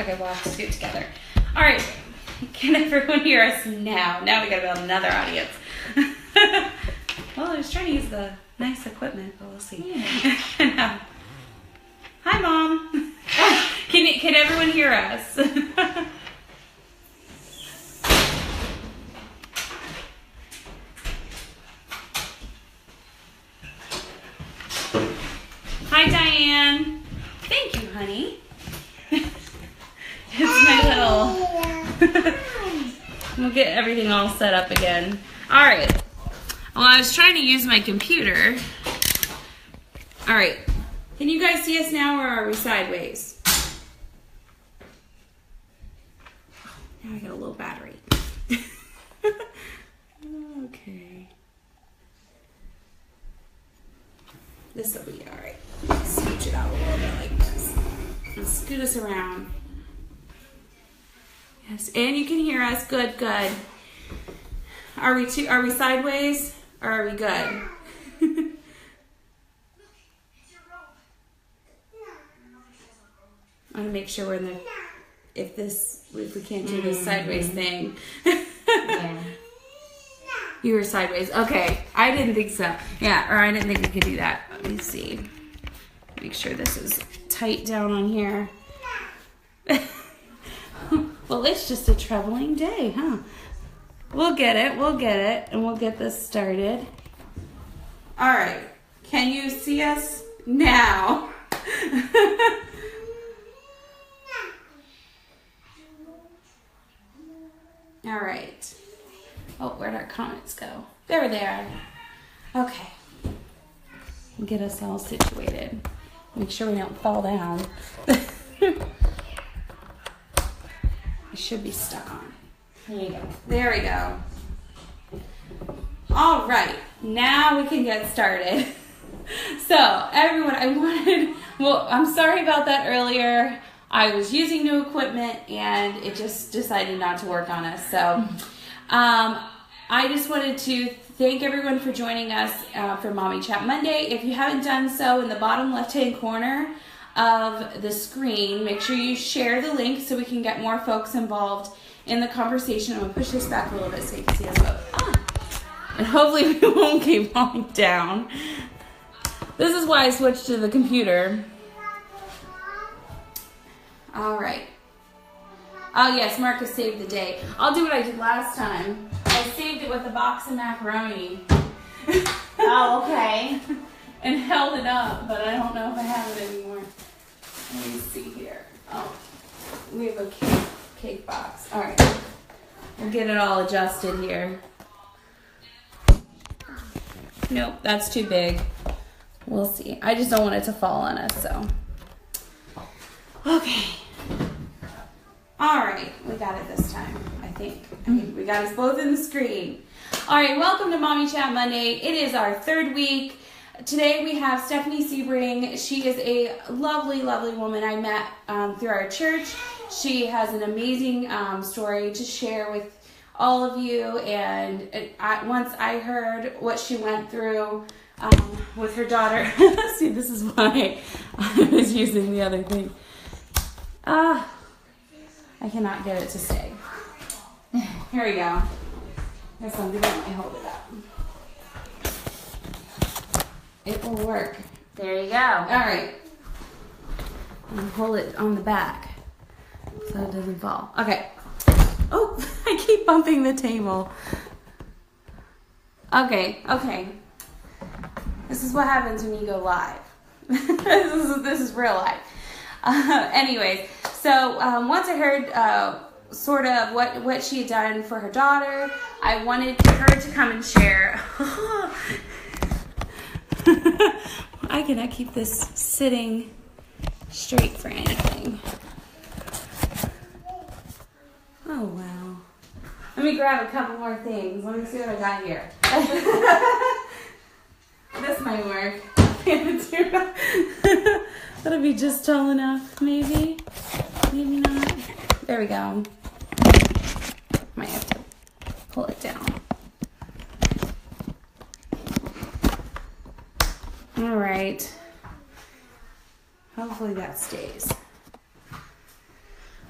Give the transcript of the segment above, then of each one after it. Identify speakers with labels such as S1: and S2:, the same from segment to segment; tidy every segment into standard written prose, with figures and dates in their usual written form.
S1: Okay, we'll have to do it together. All right. Can everyone hear us now? Now we got to build another audience. Well, I was trying to use the nice equipment, but we'll see. Yeah. Hi, Mom. Can everyone hear us? Hi, Diane. Thank you, honey. It's my little... We'll get everything all set up again. All right. Well, I was trying to use my computer. All right. Can you guys see us now, or are we sideways? Now I got a low battery. Okay. This will be all right. Scooch it out a little bit like this. And scoot us around. Yes, and you can hear us. Good, good. Are we sideways, or are we good? I want to make sure we're in the, if we can't do this sideways thing.
S2: Yeah.
S1: You were sideways. Okay. I didn't think so. Yeah, or I didn't think we could do that. Let me see. Make sure this is tight down on here. Well, it's just a troubling day, huh? We'll get it, and we'll get this started. All right. Can you see us now? All right. Oh, where'd our comments go? There they are. Okay. Get us all situated. Make sure we don't fall down. I should be stuck on.
S2: There you go.
S1: There we go. All right. Now we can get started. So, everyone, I'm sorry about that earlier. I was using new equipment and it just decided not to work on us. So, I just wanted to thank everyone for joining us for Mommy Chat Monday. If you haven't done so, in the bottom left-hand corner of the screen, make sure you share the link so we can get more folks involved in the conversation. I'm going to push this back a little bit so you can see us both. And hopefully we won't keep falling down. This is why I switched to the computer. All right. Oh, yes, Marcus saved the day. I'll do what I did last time. I saved it with a box of macaroni.
S2: Oh, okay.
S1: And held it up, but I don't know if I have it anymore. Let me see here. Oh, we have a cake box. All right. We'll get it all adjusted here. Nope, that's too big. We'll see. I just don't want it to fall on us, so. Okay. All right, we got it this time, I think. We got us both in the screen. All right, welcome to Mommy Chat Monday. It is our third week. Today we have Stephanie Sebring. She is a lovely, lovely woman I met through our church. She has an amazing story to share with all of you. And once I heard what she went through with her daughter. See, this is why I was using the other thing. I cannot get it to stay. Here we go. There's something that might hold it up. It will work.
S2: There you go.
S1: All right. And hold it on the back so it doesn't fall. Okay. Oh, I keep bumping the table. Okay. This is what happens when you go live. This is real life. Anyways, so once I heard sort of what she had done for her daughter, I wanted her to come and share. I cannot keep this sitting straight for anything. Oh, wow. Let me grab a couple more things. Let me see what I got here. This might work. That'll be just tall enough, maybe. Maybe not. There we go. Might have to pull it down. All right. Hopefully that stays.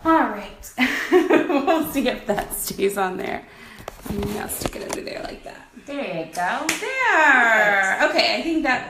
S1: All right. We'll see if that stays on there. Now stick it under there like that.
S2: There you go.
S1: There. Okay,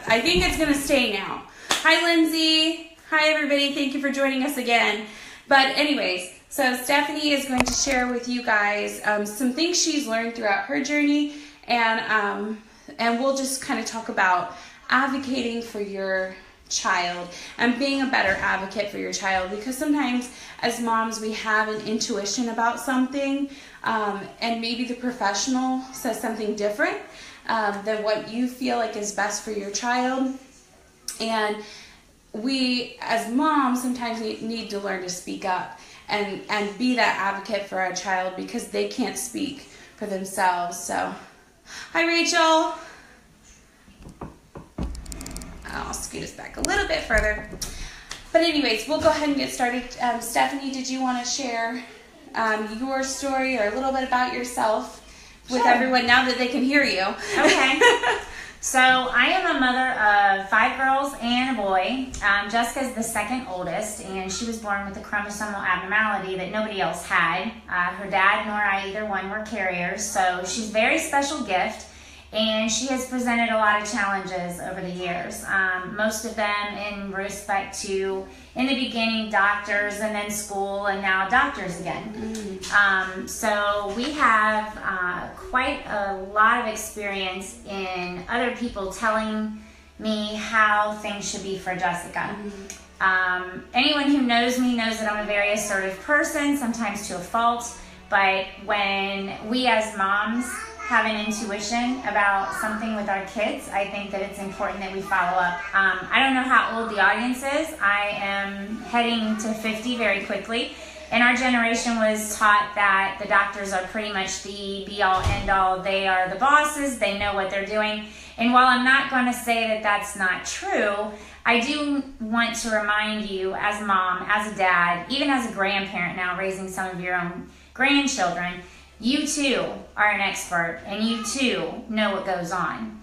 S1: I think it's gonna stay now. Hi, Lindsay. Hi, everybody. Thank you for joining us again. But anyways, so Stephanie is going to share with you guys some things she's learned throughout her journey, and we'll just kind of talk about advocating for your child and being a better advocate for your child, because sometimes as moms we have an intuition about something, and maybe the professional says something different than what you feel like is best for your child, and we as moms sometimes need to learn to speak up and be that advocate for our child, because they can't speak for themselves. So hi, Rachel. I'll scoot us back a little bit further. But anyways, we'll go ahead and get started. Stephanie, did you want to share your story or a little bit about yourself with everyone now that they can hear you?
S2: Okay. So I am a mother of 5 girls and a boy. Jessica's the second oldest, and she was born with a chromosomal abnormality that nobody else had. Her dad nor I, either one, were carriers, so she's a very special gift. And she has presented a lot of challenges over the years, most of them in respect to, in the beginning, doctors, and then school, and now doctors again. So we have quite a lot of experience in other people telling me how things should be for Jessica. Anyone who knows me knows that I'm a very assertive person, sometimes to a fault, but when we as moms have an intuition about something with our kids, I think that it's important that we follow up. I don't know how old the audience is. I am heading to 50 very quickly, and our generation was taught that the doctors are pretty much the be-all, end-all. They are the bosses. They know what they're doing. And while I'm not going to say that that's not true, I do want to remind you as a mom, as a dad, even as a grandparent now raising some of your own grandchildren, you too are an expert, and you too know what goes on.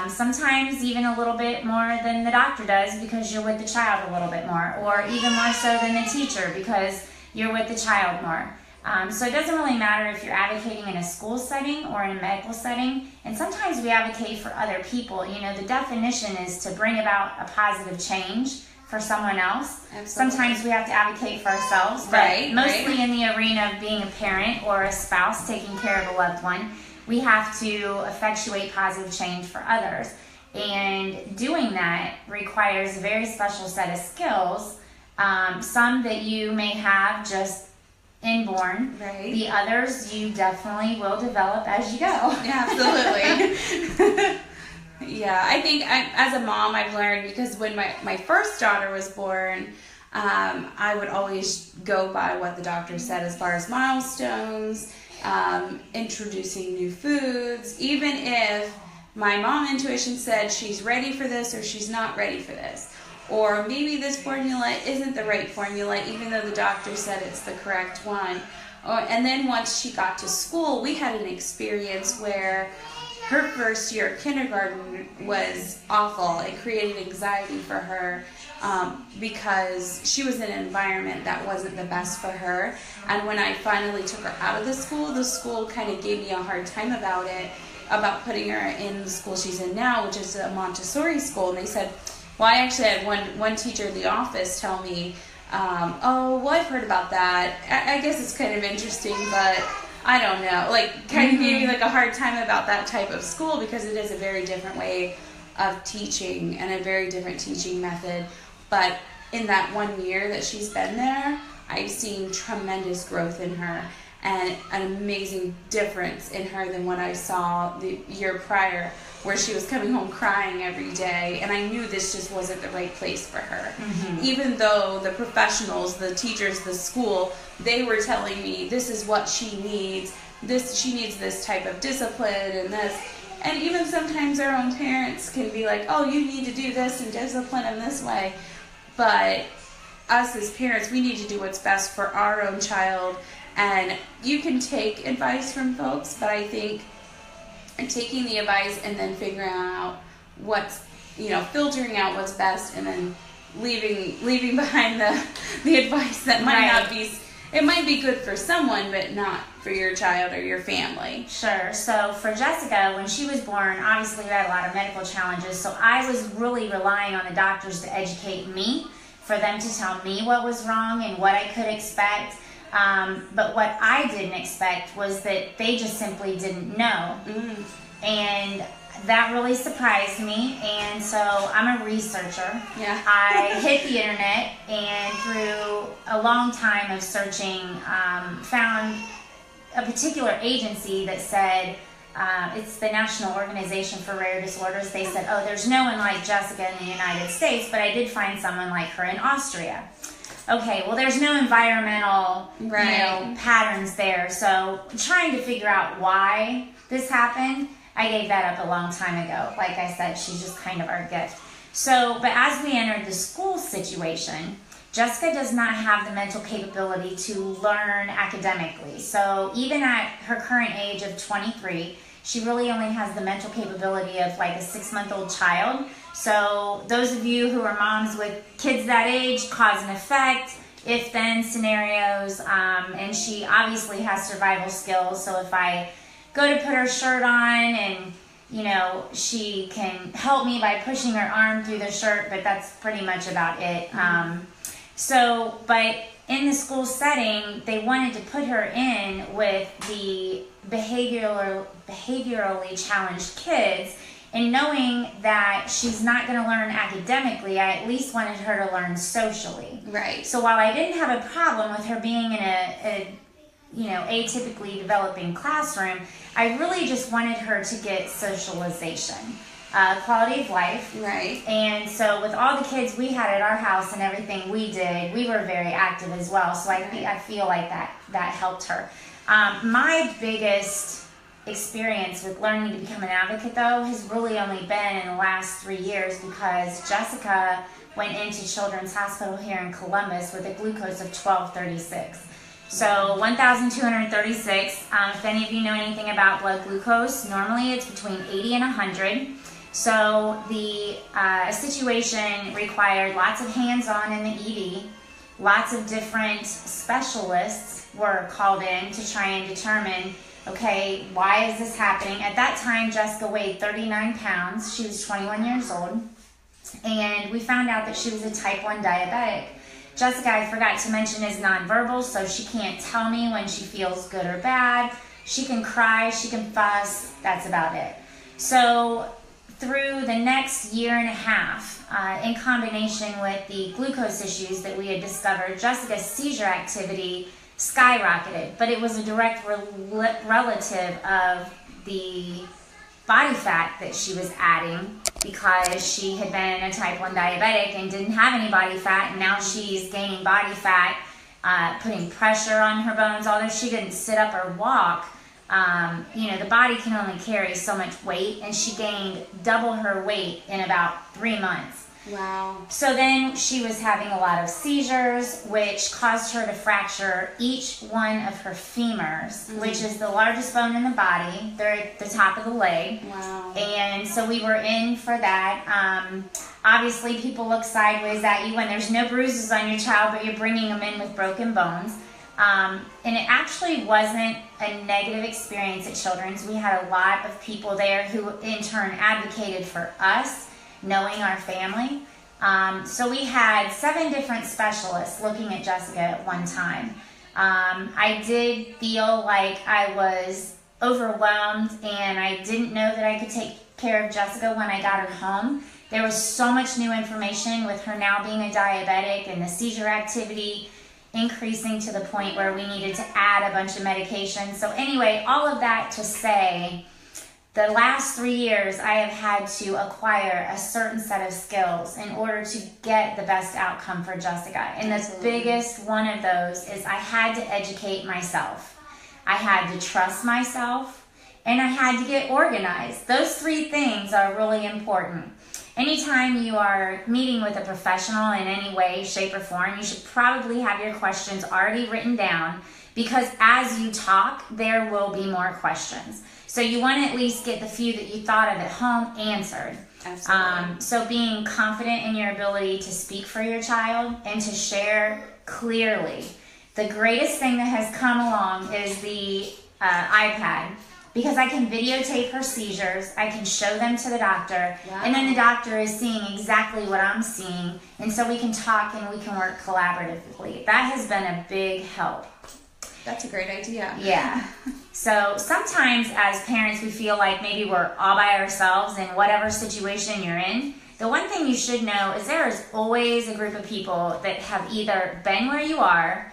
S2: Sometimes even a little bit more than the doctor does, because you're with the child a little bit more, or even more so than the teacher because you're with the child more. So it doesn't really matter if you're advocating in a school setting or in a medical setting, and sometimes we advocate for other people. You know, the definition is to bring about a positive change for someone else.
S1: Absolutely.
S2: Sometimes we have to advocate for ourselves, but mostly in the arena of being a parent or a spouse taking care of a loved one, we have to effectuate positive change for others. And doing that requires a very special set of skills, some that you may have just inborn.
S1: Right.
S2: The others you definitely will develop as you go.
S1: Yeah, absolutely. Yeah, I think as a mom I've learned, because when my first daughter was born, I would always go by what the doctor said as far as milestones, introducing new foods, even if my mom intuition said she's ready for this or she's not ready for this. Or maybe this formula isn't the right formula, even though the doctor said it's the correct one. And then once she got to school, we had an experience where her first year of kindergarten was awful. It created anxiety for her because she was in an environment that wasn't the best for her. And when I finally took her out of the school kind of gave me a hard time about it, about putting her in the school she's in now, which is a Montessori school. And they said, well, I actually had one teacher in the office tell me, oh, well, I've heard about that. I guess it's kind of interesting, but I don't know, like kind of gave me like a hard time about that type of school, because it is a very different way of teaching and a very different teaching method. But in that 1 year that she's been there, I've seen tremendous growth in her and an amazing difference in her than what I saw the year prior, where she was coming home crying every day, and I knew this just wasn't the right place for her. Even though the professionals, the teachers, the school, they were telling me this is what she needs, she needs this type of discipline and this. And even sometimes our own parents can be like, oh, you need to do this and discipline them this way. But us as parents, we need to do what's best for our own child. And you can take advice from folks, but I think taking the advice and then figuring out what's, filtering out what's best, and then leaving behind the advice that might not be it might be good for someone, but not for your child or your family.
S2: Sure. So for Jessica, when she was born, obviously we had a lot of medical challenges. So I was really relying on the doctors to educate me, for them to tell me what was wrong and what I could expect. But what I didn't expect was that they just simply didn't know. And that really surprised me. And so I'm a researcher.
S1: Yeah.
S2: I hit the internet, and through a long time of searching, found a particular agency that said, it's the National Organization for Rare Disorders. They said, oh, there's no one like Jessica in the United States, but I did find someone like her in Austria. Okay, well, there's no environmental patterns there. So trying to figure out why this happened, I gave that up a long time ago. Like I said, she's just kind of our gift. So, but as we entered the school situation, Jessica does not have the mental capability to learn academically. So even at her current age of 23, she really only has the mental capability of like a 6-month-old child. So those of you who are moms with kids that age, cause and effect, if-then scenarios, and she obviously has survival skills. So if I go to put her shirt on and she can help me by pushing her arm through the shirt, but that's pretty much about it. But in the school setting, they wanted to put her in with the behaviorally challenged kids, and knowing that she's not going to learn academically, I at least wanted her to learn socially.
S1: Right.
S2: So while I didn't have a problem with her being in a atypically developing classroom, I really just wanted her to get socialization, quality of life.
S1: Right.
S2: And so with all the kids we had at our house and everything we did, we were very active as well. So I feel like that helped her. My biggest experience with learning to become an advocate, though, has really only been in the last 3 years, because Jessica went into Children's Hospital here in Columbus with a glucose of 1236. So 1,236. If any of you know anything about blood glucose, normally it's between 80 and 100. So the situation required lots of hands-on in the ED. Lots of different specialists were called in to try and determine, okay, why is this happening? At that time, Jessica weighed 39 pounds. She was 21 years old. And we found out that she was a type 1 diabetic. Jessica, I forgot to mention, is nonverbal, so she can't tell me when she feels good or bad. She can cry, she can fuss, that's about it. So through the next year and a half, in combination with the glucose issues that we had discovered, Jessica's seizure activity skyrocketed, but it was a direct relative of the body fat that she was adding, because she had been a type 1 diabetic and didn't have any body fat, and now she's gaining body fat, putting pressure on her bones. Although she didn't sit up or walk, the body can only carry so much weight, and she gained double her weight in about 3 months.
S1: Wow.
S2: So then she was having a lot of seizures, which caused her to fracture each one of her femurs, which is the largest bone in the body. They're at the top of the leg.
S1: Wow.
S2: And so we were in for that. Obviously, people look sideways at you when there's no bruises on your child, but you're bringing them in with broken bones. And it actually wasn't a negative experience at Children's. We had a lot of people there who in turn advocated for us, knowing our family. So we had 7 different specialists looking at Jessica at one time. I did feel like I was overwhelmed, and I didn't know that I could take care of Jessica when I got her home. There was so much new information with her now being a diabetic and the seizure activity increasing to the point where we needed to add a bunch of medication. So anyway, all of that to say, the last 3 years, I have had to acquire a certain set of skills in order to get the best outcome for Jessica. And the biggest one of those is I had to educate myself. I had to trust myself, and I had to get organized. Those 3 things are really important. Anytime you are meeting with a professional in any way, shape, or form, you should probably have your questions already written down, because as you talk, there will be more questions. So you want to at least get the few that you thought of at home answered.
S1: Absolutely.
S2: So being confident in your ability to speak for your child and to share clearly The greatest thing that has come along is the iPad, because I can videotape her seizures, I can show them to the doctor,
S1: Wow.
S2: and then the doctor is seeing exactly what I'm seeing, and so we can talk and we can work collaboratively. That has been a big help.
S1: That's a great idea.
S2: Yeah. So sometimes as parents we feel like maybe we're all by ourselves in whatever situation you're in. The one thing you should know is there is always a group of people that have either been where you are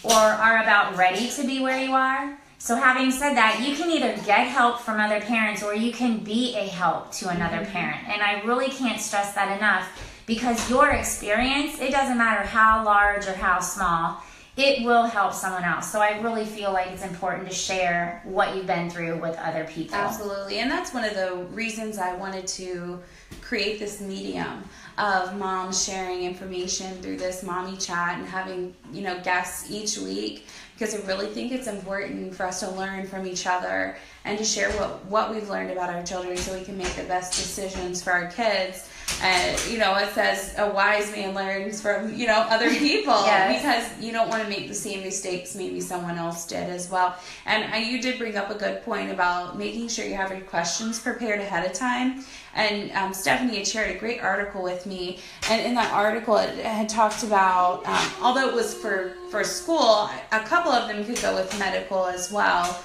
S2: or are about ready to be where you are. So having said that, you can either get help from other parents or you can be a help to another parent. And I really can't stress that enough, because your experience, it doesn't matter how large or how small, it will help someone else. So I really feel like it's important to share what you've been through with other people.
S1: Absolutely. And that's one of the reasons I wanted to create this medium of moms sharing information through this mommy chat and having, guests each week, because I really think it's important for us to learn from each other and to share what we've learned about our children so we can make the best decisions for our kids. And, it says a wise man learns from, other people.
S2: Yes.
S1: Because you don't want to make the same mistakes maybe someone else did as well. And you did bring up a good point about making sure you have your questions prepared ahead of time. And Stephanie had shared a great article with me. And in that article, it had talked about, although it was for school, a couple of them could go with medical as well,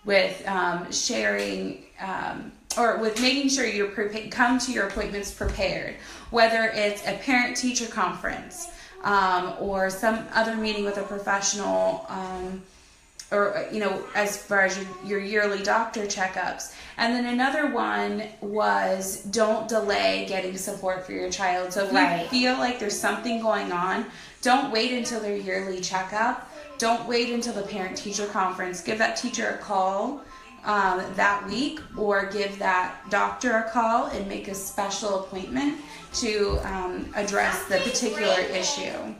S1: with sharing... or with making sure you come to your appointments prepared, whether it's a parent-teacher conference or some other meeting with a professional, or as far as your yearly doctor checkups. And then another one was don't delay getting support for your child. So if you feel like there's something going on, don't wait until their yearly checkup. Don't wait until the parent-teacher conference. Give that teacher a call that week, or give that doctor a call and make a special appointment to address the particular issue.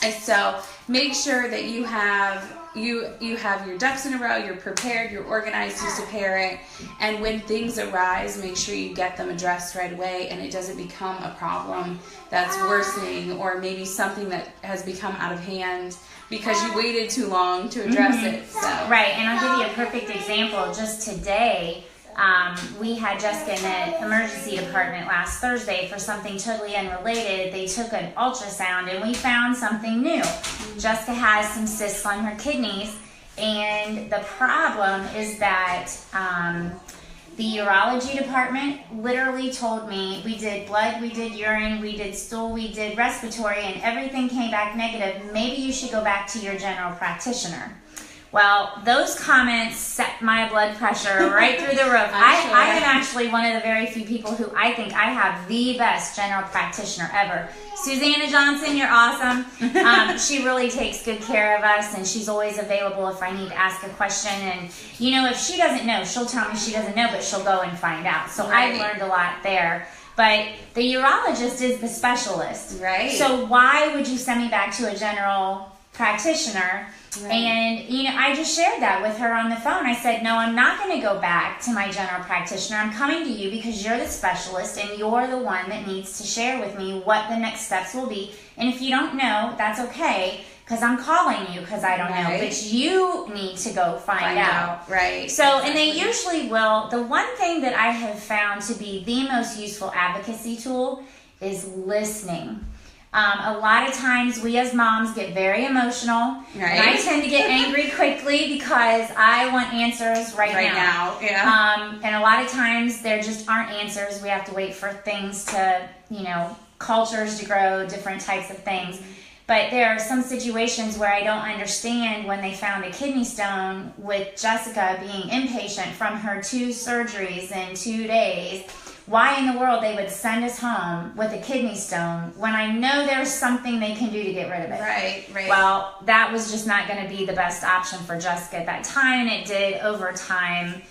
S1: And so make sure that you have your ducks in a row, you're prepared, you're organized as a parent, and when things arise, make sure you get them addressed right away and it doesn't become a problem that's worsening, or maybe something that has become out of hand because you waited too long to address it. So.
S2: Right, and I'll give you a perfect example. Just today, we had Jessica in the emergency department last Thursday for something totally unrelated. They took an ultrasound and we found something new. Jessica has some cysts on her kidneys, and the problem is that the urology department literally told me we did blood, we did urine, we did stool, we did respiratory, and everything came back negative. Maybe you should go back to your general practitioner. Well, those comments set my blood pressure right through the roof. I am actually one of the very few people who I think I have the best general practitioner ever. Susanna Johnson, you're awesome. She really takes good care of us, and she's always available if I need to ask a question. And, if she doesn't know, she'll tell me she doesn't know, but she'll go and find out. So I've learned a lot there. But the urologist is the specialist.
S1: Right.
S2: So why would you send me back to a general practitioner? Right. And, I just shared that with her on the phone. I said, no, I'm not going to go back to my general practitioner. I'm coming to you because you're the specialist and you're the one that needs to share with me what the next steps will be. And if you don't know, that's okay, because I'm calling you because I don't know. But you need to go find out.
S1: Right.
S2: So, and they usually will. The one thing that I have found to be the most useful advocacy tool is listening. A lot of times we as moms get very emotional. Right. And I tend to get angry quickly because I want answers right now.
S1: Yeah.
S2: And a lot of times there just aren't answers. We have to wait for things to, cultures to grow, different types of things. But there are some situations where I don't understand when they found a kidney stone with Jessica being inpatient from her 2 surgeries in 2 days. Why in the world they would send us home with a kidney stone when I know there's something they can do to get rid of it.
S1: Right.
S2: Well, that was just not going to be the best option for Jessica at that time, and it did over time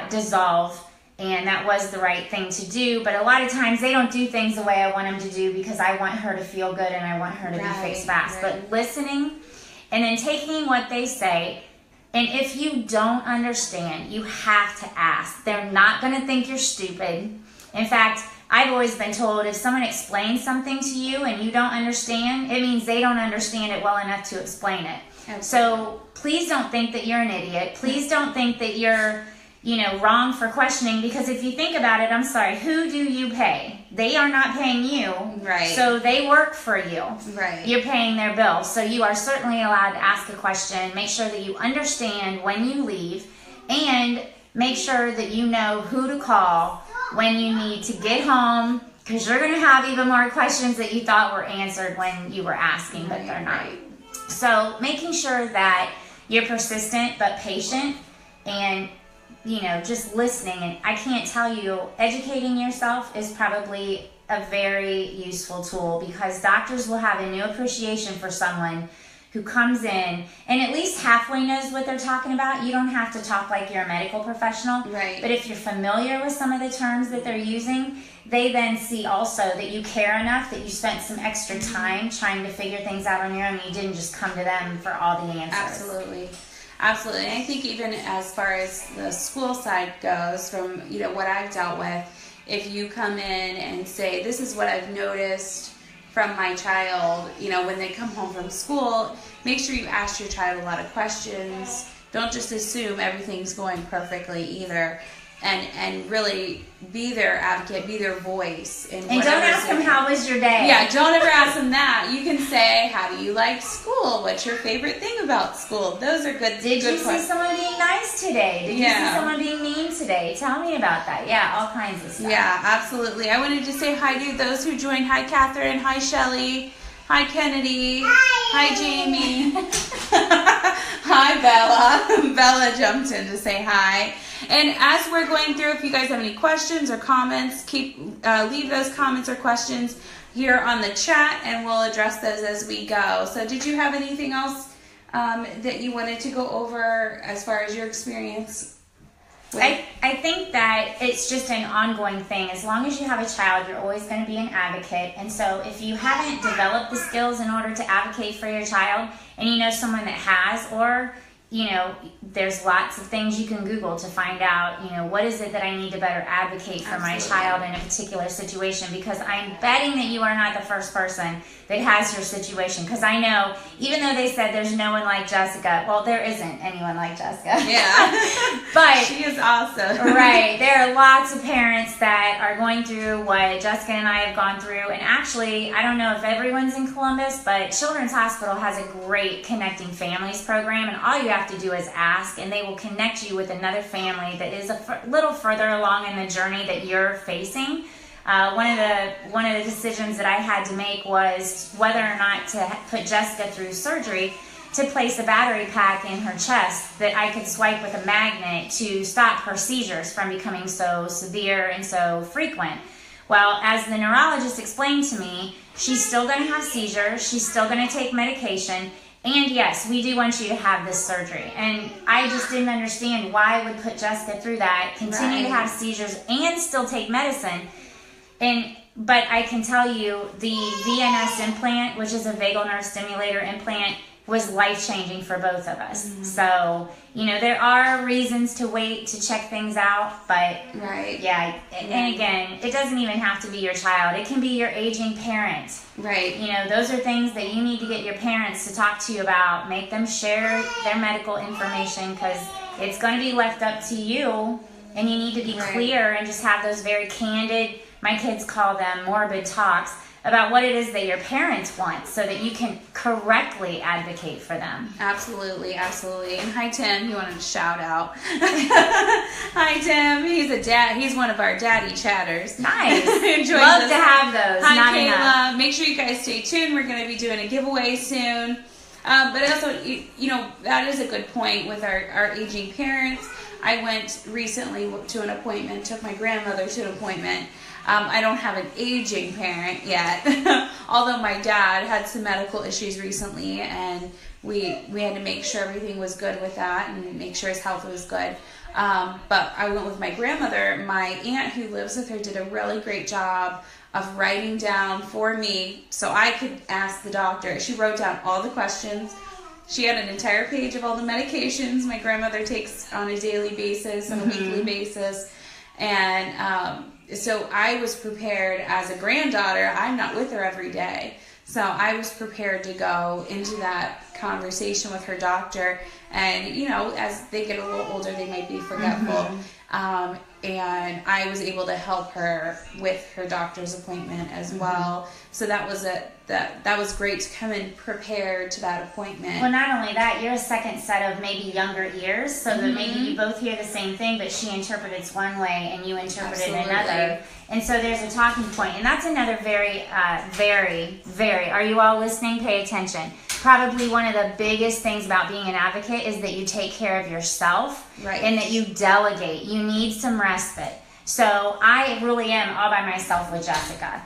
S2: dissolve, and that was the right thing to do. But a lot of times they don't do things the way I want them to do because I want her to feel good and I want her to be fixed fast. But listening and then taking what they say. And if you don't understand, you have to ask. They're not going to think you're stupid. In fact, I've always been told if someone explains something to you and you don't understand, it means they don't understand it well enough to explain it. Absolutely. So please don't think that you're an idiot. Please don't think that you're, wrong for questioning, because if you think about it, I'm sorry, who do you pay? They are not paying you.
S1: Right.
S2: So they work for you.
S1: Right.
S2: You're paying their bill. So you are certainly allowed to ask a question. Make sure that you understand when you leave, and make sure that you know who to call when you need to get home, because you're going to have even more questions that you thought were answered when you were asking, but they're not. Right. So making sure that you're persistent but patient, and just listening. And I can't tell you, educating yourself is probably a very useful tool, because doctors will have a new appreciation for someone who comes in and at least halfway knows what they're talking about. You don't have to talk like you're a medical professional.
S1: Right.
S2: But if you're familiar with some of the terms that they're using, they then see also that you care enough, that you spent some extra time trying to figure things out on your own. You didn't just come to them for all the answers.
S1: Absolutely. Absolutely. And I think even as far as the school side goes, from what I've dealt with, if you come in and say, this is what I've noticed from my child, when they come home from school, make sure you ask your child a lot of questions. Don't just assume everything's going perfectly either. And really be their advocate, be their voice. And
S2: don't ask them, how was your day?
S1: Yeah, don't ever ask them that. You can say, how do you like school? What's your favorite thing about school? Those are good.
S2: Did you see someone being nice today? Did you see someone being mean today? Tell me about that. Yeah, all kinds of stuff.
S1: Yeah, absolutely. I wanted to say hi to those who joined. Hi, Catherine. Hi, Shelly. Hi, Kennedy. Hi, Jamie. Hi, Bella. Bella jumped in to say hi. And as we're going through, if you guys have any questions or comments, leave those comments or questions here on the chat, and we'll address those as we go. So did you have anything else that you wanted to go over as far as your experience?
S2: I think that it's just an ongoing thing. As long as you have a child, you're always going to be an advocate. And so if you haven't developed the skills in order to advocate for your child, and you know someone that has, or there's lots of things you can Google to find out, what is it that I need to better advocate for my child in a particular situation, because I'm betting that you are not the first person that has your situation. Because I know, even though they said there's no one like Jessica, well, there isn't anyone like Jessica.
S1: Yeah.
S2: But
S1: she is awesome.
S2: Right. There are lots of parents that are going through what Jessica and I have gone through. And actually, I don't know if everyone's in Columbus, but Children's Hospital has a great Connecting Families program, and all you have to do is ask, and they will connect you with another family that is a little further along in the journey that you're facing. One of the decisions that I had to make was whether or not to put Jessica through surgery to place a battery pack in her chest that I could swipe with a magnet to stop her seizures from becoming so severe and so frequent. Well, as the neurologist explained to me, she's still going to have seizures, she's still going to take medication, and yes, we do want you to have this surgery. And I just didn't understand why I would put Jessica through that, continue to have seizures, and still take medicine. But I can tell you, the VNS implant, which is a vagal nerve stimulator implant, was life-changing for both of us. Mm-hmm. So, there are reasons to wait to check things out, but yeah, and again, it doesn't even have to be your child. It can be your aging parent.
S1: Right.
S2: Those are things that you need to get your parents to talk to you about. Make them share their medical information, because it's going to be left up to you, and you need to be clear and just have those very candid, my kids call them morbid talks, about what it is that your parents want, so that you can correctly advocate for them.
S1: Absolutely, absolutely. And hi, Tim. He wanted to shout out. Hi, Tim. He's a dad. He's one of our daddy chatters.
S2: Nice. Love to have those.
S1: Hi,
S2: Not
S1: Kayla.
S2: enough.
S1: Make sure you guys stay tuned. We're going to be doing a giveaway soon. But also, that is a good point with our aging parents. I went recently to an appointment, took my grandmother to an appointment. I don't have an aging parent yet, although my dad had some medical issues recently, and we had to make sure everything was good with that and make sure his health was good. But I went with my grandmother. My aunt who lives with her did a really great job of writing down for me so I could ask the doctor. She wrote down all the questions. She had an entire page of all the medications my grandmother takes on a daily basis, on a weekly basis, and so I was prepared as a granddaughter. I'm not with her every day. So I was prepared to go into that conversation with her doctor. And, you know, as they get a little older, they might be forgetful. And I was able to help her with her doctor's appointment as well. So that was that was great to come in prepared to that appointment.
S2: Well, not only that, you're a second set of maybe younger ears, so that maybe you both hear the same thing, but she interpreted it one way and you interpreted it another. And so there's a talking point. And that's another very, are you all listening? Pay attention. Probably one of the biggest things about being an advocate is that you take care of yourself,
S1: right,
S2: and that you delegate. You need some respite. So I really am all by myself with Jessica.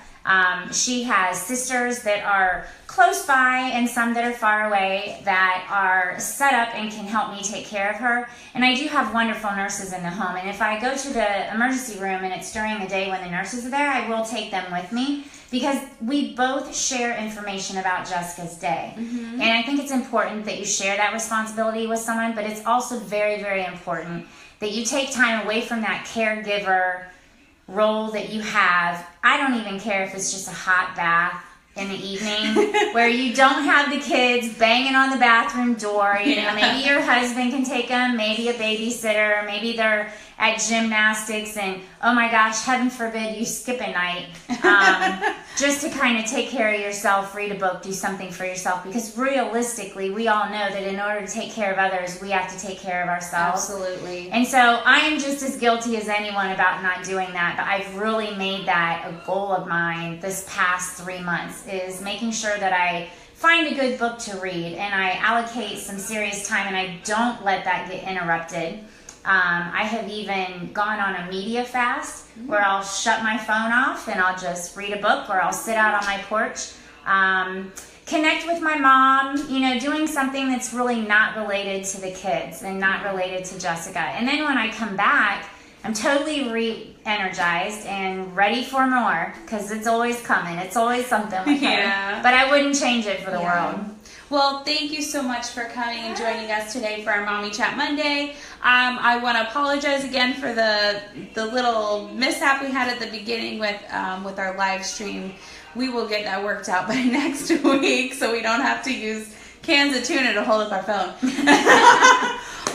S2: She has sisters that are close by and some that are far away that are set up and can help me take care of her. And I do have wonderful nurses in the home. And if I go to the emergency room and it's during the day when the nurses are there, I will take them with me, because we both share information about Jessica's day. And I think it's important that you share that responsibility with someone, but it's also very, very important that you take time away from that caregiver role that you have. I don't even care if it's just a hot bath in the evening where you don't have the kids banging on the bathroom door. You know, maybe your husband can take them, maybe a babysitter, maybe they're at gymnastics, and oh my gosh, heaven forbid you skip a night, just to kind of take care of yourself, read a book, do something for yourself, because realistically we all know that in order to take care of others, we have to take care of ourselves.
S1: Absolutely. And
S2: so I am just as guilty as anyone about not doing that, but I've really made that a goal of mine this past 3 months, is making sure that I find a good book to read and I allocate some serious time and I don't let that get interrupted. I have even gone on a media fast where I'll shut my phone off and I'll just read a book, or I'll sit out on my porch, connect with my mom, you know, doing something that's really not related to the kids and not related to Jessica. And then when I come back, I'm totally re-energized and ready for more, because it's always coming. It's always something with her. But I wouldn't change it for the world.
S1: Well, thank you so much for coming and joining us today for our Mommy Chat Monday. I want to apologize again for the little mishap we had at the beginning with our live stream. We will get that worked out by next week, so we don't have to use cans of tuna to hold up our phone.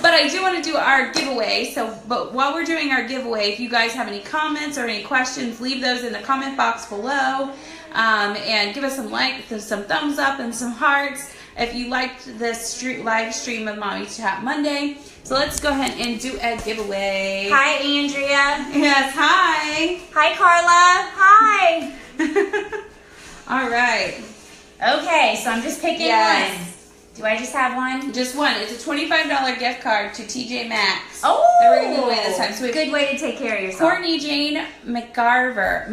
S1: But I do want to do our giveaway. But while we're doing our giveaway, if you guys have any comments or any questions, leave those in the comment box below. And give us some thumbs up and some hearts if you liked this live stream of Mommy Chat Monday. So let's go ahead and do a giveaway.
S2: Hi, Andrea.
S1: Yes, hi.
S2: Hi, Carla. Hi.
S1: All right.
S2: Okay, so I'm just picking one. Do I just have one? Just
S1: one. It's a $25 gift card to TJ Maxx.
S2: Oh!
S1: That we're going to give away this time. So
S2: good way to take care of yourself.
S1: Courtney Jane McGarver.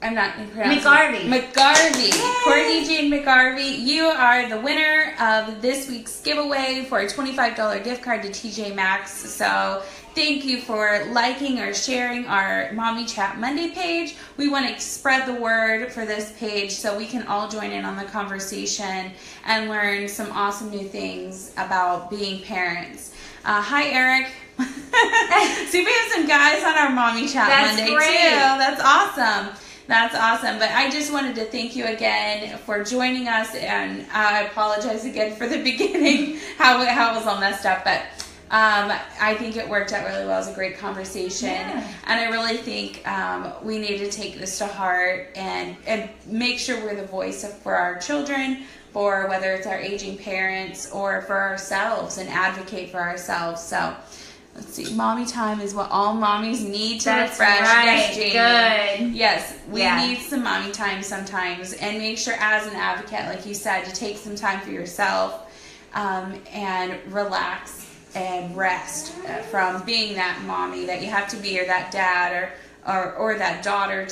S1: I'm not pronouncing McGarvey. Courtney Jane McGarvey, you are the winner of this week's giveaway for a $25 gift card to TJ Maxx. So thank you for liking or sharing our Mommy Chat Monday page. We want to spread the word for this page so we can all join in on the conversation and learn some awesome new things about being parents. Hi, Eric. See, we have some guys on our Mommy Chat Monday too. That's awesome. That's awesome. But I just wanted to thank you again for joining us, and I apologize again for the beginning, how it was all messed up. But I think it worked out really well. It was a great conversation. And I really think we need to take this to heart and make sure we're the voice for our children, for whether it's our aging parents or for ourselves, and advocate for ourselves. So let's see. Mommy time is what all mommies need to refresh.
S2: Right.
S1: Yes, Jamie.
S2: Good.
S1: Yes, we need some mommy time sometimes, and make sure as an advocate, like you said, to take some time for yourself and relax and rest from being that mommy that you have to be, or that dad, or that daughter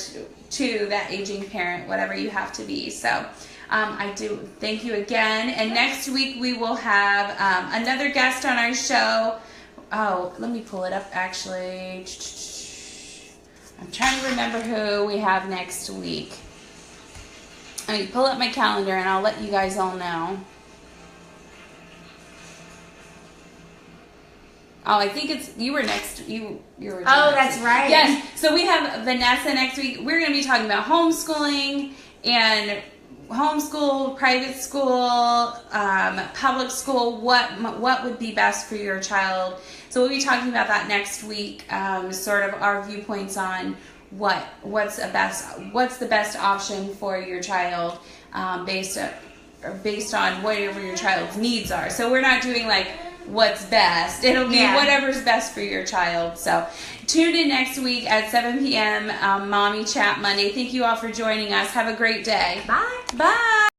S1: to that aging parent, whatever you have to be. So I do thank you again. And next week we will have another guest on our show. Oh, let me pull it up actually. I'm trying to remember who we have next week. I mean, pull up my calendar and I'll let you guys all know. Oh, I think it's you were next. You were.
S2: Oh, that's right.
S1: Yes. So we have Vanessa next week. We're going to be talking about homeschooling and homeschool, private school, public school. What would be best for your child? So we'll be talking about that next week. Sort of our viewpoints on what's the best option for your child, based on whatever your child's needs are. So we're not doing like what's best. It'll be whatever's best for your child. So tune in next week at 7 p.m. Mommy Chat Monday. Thank you all for joining us. Have a great day.
S2: Bye.
S1: Bye.